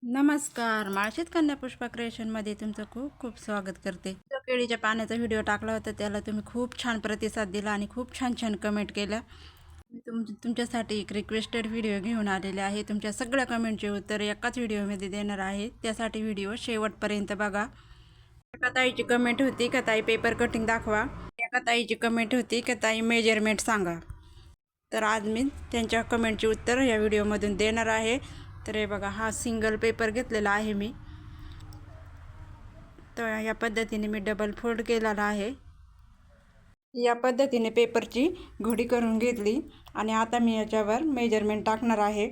नमस्कार. माळशेज कन्या पुष्पा क्रिएशनमध्ये तुमचं खूप खूप स्वागत करते. जो केळीच्या पाण्याचा व्हिडिओ टाकला होता त्याला तुम्ही खूप छान प्रतिसाद दिला आणि खूप छान छान कमेंट केल्या. मी तुमच्यासाठी एक रिक्वेस्टेड व्हिडिओ घेऊन आलेले आहे. तुमच्या सगळ्या कमेंटचे उत्तर एकाच व्हिडिओमध्ये देणार आहे. त्यासाठी व्हिडिओ शेवटपर्यंत बघा. एका ताईची कमेंट होती का ताई पेपर कटिंग दाखवा. एका ताईची कमेंट होती का ताई मेजरमेंट सांगा. तर आज मी त्यांच्या कमेंटचे उत्तर या व्हिडिओमधून देणार आहे. तर हे बघा, हा सिंगल पेपर घेतलेला आहे मी. तर या पद्धतीने मी डबल फोल्ड केलेला आहे. या पद्धतीने पेपरची घडी करून घेतली आणि आता मी याच्यावर मेजरमेंट टाकणार आहे.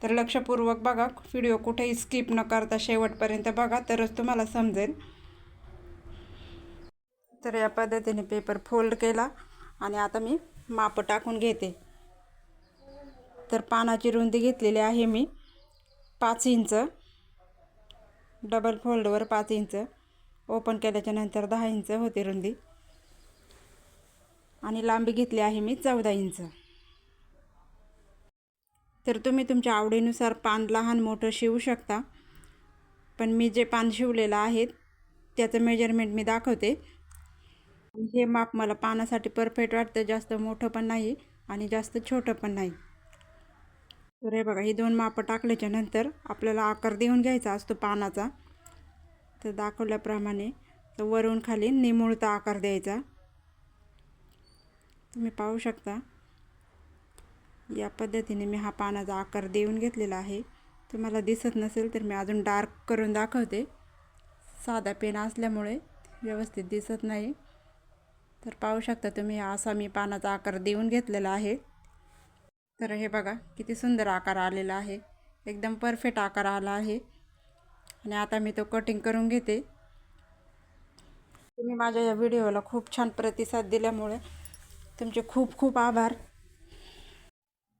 तर लक्षपूर्वक बघा, व्हिडिओ कुठेही स्किप न करता शेवटपर्यंत बघा, तरच तुम्हाला समजेल. तर या पद्धतीने पेपर फोल्ड केला आणि आता मी माप टाकून घेते. तर पानाची रुंदी घेतलेली आहे मी 5 इंच. डबल फोल्डवर 5 इंच, ओपन केल्याच्या नंतर 10 इंच होते रुंदी आणि लांबी घेतली आहे मी 14 इंच. तर तुम्ही तुमच्या आवडीनुसार पान लहान मोठं शिवू शकता, पण मी जे पान शिवलेलं आहे त्याचं मेजरमेंट मी दाखवते. हे माप मला पानासाठी परफेक्ट वाटतं. जास्त मोठं पण नाही आणि जास्त छोटं पण नाही. तर हे बघा, ही 2 मापं टाकल्याच्या नंतर आपल्याला आकार देऊन घ्यायचा असतो पानाचा. तर दाखवल्याप्रमाणे वरून खाली निमुळता आकार द्यायचा. तुम्ही पाहू शकता या पद्धतीने मी हा पानाचा आकार देऊन घेतलेला आहे. तुम्हाला दिसत नसेल तर मी अजून डार्क करून दाखवते. साधा पेन असल्यामुळे व्यवस्थित दिसत नाही. तर पाहू शकता तुम्ही, असा मी पानाचा आकार देऊन घेतलेला आहे. तर हे बघा, किती सुंदर आकार आलेला आहे. एकदम परफेक्ट आकार आला आहे आणि आता मी तो कटिंग करून घेते. तुम्ही माझ्या या व्हिडिओला खूप छान प्रतिसाद दिल्यामुळे तुमचे खूप खूप आभार.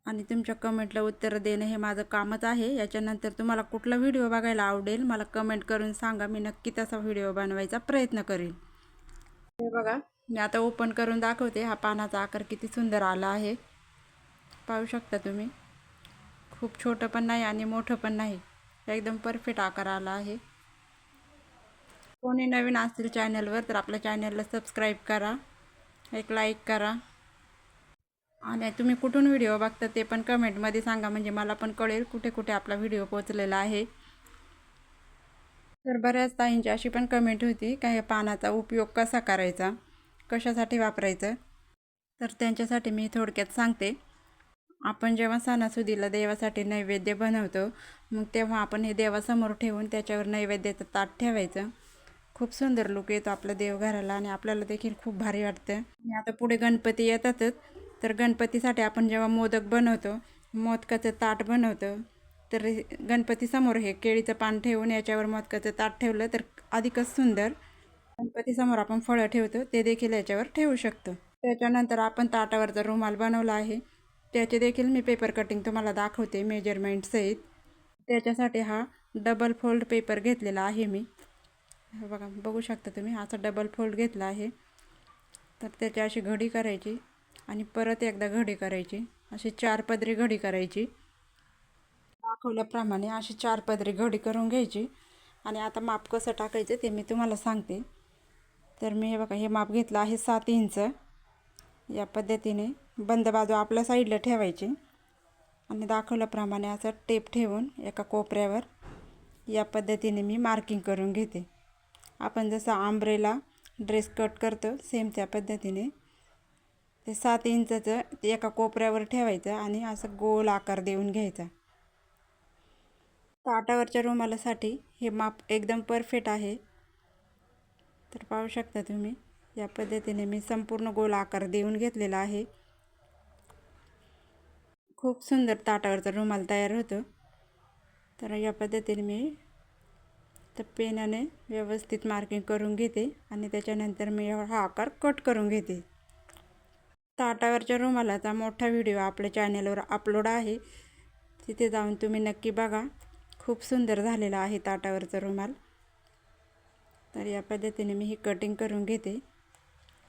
आणि तुमच्या कमेंटला उत्तर देणं हे माझं कामच आहे. याच्यानंतर तुम्हाला कुठला व्हिडिओ बघायला आवडेल मला कमेंट करून सांगा. मी नक्की तसा व्हिडिओ बनवायचा प्रयत्न करेन. हे बघा, मी आता ओपन करून दाखवते. हा पानाचा आकार किती सुंदर आला आहे, पाहू शकता तुम्ही. खूप छोटं पण नाही आणि मोठं पण नाही, एकदम परफेक्ट आकार आला आहे. कोणी नवीन असतील चॅनलवर तर आपल्या चॅनलला सबस्क्राईब करा, एक लाईक करा आणि तुम्ही कुठून व्हिडिओ बघता ते पण कमेंटमध्ये सांगा, म्हणजे मला पण कळेल कुठे कुठे आपला व्हिडिओ पोचलेला आहे. तर बऱ्याच ताईंची अशी पण कमेंट होती का या पानाचा उपयोग कसा करायचा, कशासाठी वापरायचं. तर त्यांच्यासाठी मी थोडक्यात सांगते. आपण जेव्हा सणासुदीला देवासाठी नैवेद्य बनवतो, मग तेव्हा आपण हे देवासमोर ठेवून त्याच्यावर नैवेद्याचं ताट ठेवायचं. खूप सुंदर लुक येतो आपल्या देवघराला आणि आपल्याला देखील खूप भारी वाटतं. आणि आता पुढे गणपती येतातच. तर गणपतीसाठी आपण जेव्हा मोदक बनवतो, मोदकाचं ताट बनवतो, तर गणपतीसमोर हे केळीचं पान ठेवून याच्यावर मोदकाचं ताट ठेवलं तर अधिकच सुंदर. गणपतीसमोर आपण फळं ठेवतो ते देखील याच्यावर ठेवू शकतो. त्याच्यानंतर आपण ताटावरचा रुमाल बनवला आहे, त्याचे देखील मी पेपर कटिंग तुम्हाला दाखवते मेजरमेंटसहित. त्याच्यासाठी हा डबल फोल्ड पेपर घेतलेला आहे मी. बघा, बघू शकता तुम्ही, असा डबल फोल्ड घेतला आहे. तर त्याची अशी घडी करायची आणि परत एकदा घडी करायची, अशी 4 पदरी घडी करायची. दाखवल्याप्रमाणे अशी 4 पदरी घडी करून घ्यायची. आणि आता माप कसं टाकायचं ते मी तुम्हाला सांगते. तर मी हे बघा, हे माप घेतलं आहे 7 इंच. या पद्धतीने बंद बाजू आपल्या साईडला ठेवायची आणि दाखवल्याप्रमाणे असं टेप ठेवून एका कोपऱ्यावर या पद्धतीने मी मार्किंग करून घेते. आपण जसं आंब्रेला ड्रेस कट करतो सेम त्या पद्धतीने ते 7 इंचाचं एका कोपऱ्यावर ठेवायचं आणि असं गोल आकार देऊन घ्यायचा. ताटावरच्या रुमालासाठी हे माप एकदम परफेक्ट आहे. तर पाहू शकता तुम्ही, या पद्धतीने मी संपूर्ण गोल आकार देऊन घेतलेला आहे. खूप सुंदर ताटावरचा रुमाल तयार होतो. तर या पद्धतीने मी तर पेनाने व्यवस्थित मार्किंग करून घेते आणि त्याच्यानंतर मी हा आकार कट करून घेते. ताटावरच्या रुमालाचा मोठा व्हिडिओ आपल्या चॅनलवर अपलोड आहे, तिथे जाऊन तुम्ही नक्की बघा. खूप सुंदर झालेला आहे ताटावरचा रुमाल. तर या पद्धतीने मी ही कटिंग करून घेते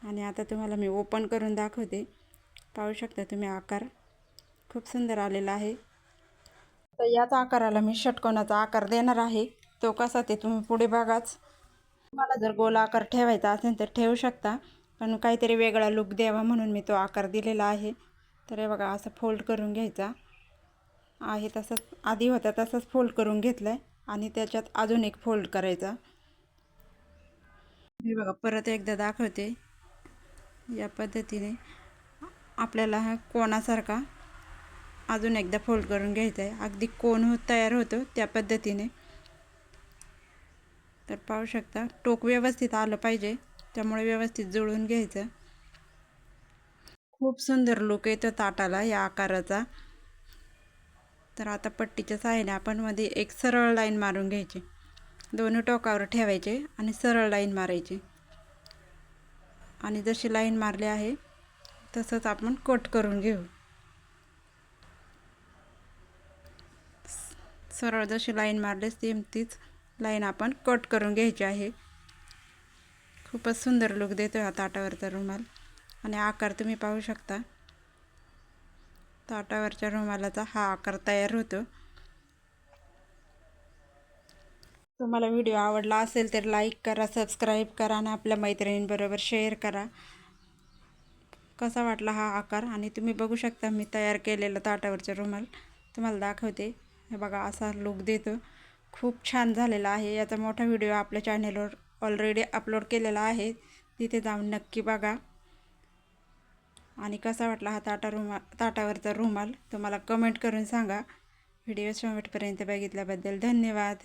आणि आता तुम्हाला मी ओपन करून दाखवते. पाहू शकता तुम्ही, आकार खूप सुंदर आलेला आहे. तर याच आकाराला मी षटकोनाचा आकार देणार आहे. तो कसा ते तुम्ही पुढे बघाच. तुम्हाला जर गोल आकार ठेवायचा असेल तर ठेवू शकता, पण काहीतरी वेगळा लुक द्यावा म्हणून मी तो आकार दिलेला आहे. तर हे बघा, असं फोल्ड करून घ्यायचा आहे. तसंच आधी होता तसंच फोल्ड करून घेतलं आहे आणि त्याच्यात अजून एक फोल्ड करायचा. हे बघा, परत एकदा दाखवते. या पद्धतीने आपल्याला हा कोणासारखा अजून एकदा फोल्ड करून घ्यायचा आहे. अगदी कोण तयार होतो त्या पद्धतीने. तर पाहू शकता, टोक व्यवस्थित आलं पाहिजे, त्यामुळे व्यवस्थित जुळवून घ्यायचं. खूप सुंदर लुक येतो ताटाला या आकाराचा. तर आता पट्टीच्या सहाय्याने आपण मध्ये एक सरळ लाईन मारून घ्यायची. दोन्ही टोकावर ठेवायचे आणि सरळ लाईन मारायची. आणि जशी लाईन मारली आहे तसंच आपण कट करून घेऊ. सरळ जशी लाईन मारली सेम तीच लाईन आपण कट करून घ्यायची आहे. खूपच सुंदर लुक देतो हा ताटावरचा रुमाल. आणि आकार तुम्ही पाहू शकता, ताटावरच्या रुमालाचा हा आकार तयार होतो. तुम्हाला व्हिडिओ आवडला असेल तर लाईक करा, सबस्क्राईब करा आणि आपल्या मैत्रिणींबरोबर शेअर करा. कसा वाटला हा आकार. आणि तुम्ही बघू शकता मी तयार केलेला ताटावरचा रुमाल तुम्हाला दाखवते. हे बघा, असा लुक देतो. खूप छान झालेला आहे. याचा मोठा व्हिडिओ आपल्या चॅनेलवर ऑलरेडी अपलोड केलेला आहे, तिथे जाऊन नक्की बघा. आणि कसा वाटला हा ताटावरचा रुमाल तुम्हाला कमेंट करून सांगा. व्हिडिओ शेवटपर्यंत बघितल्याबद्दल धन्यवाद.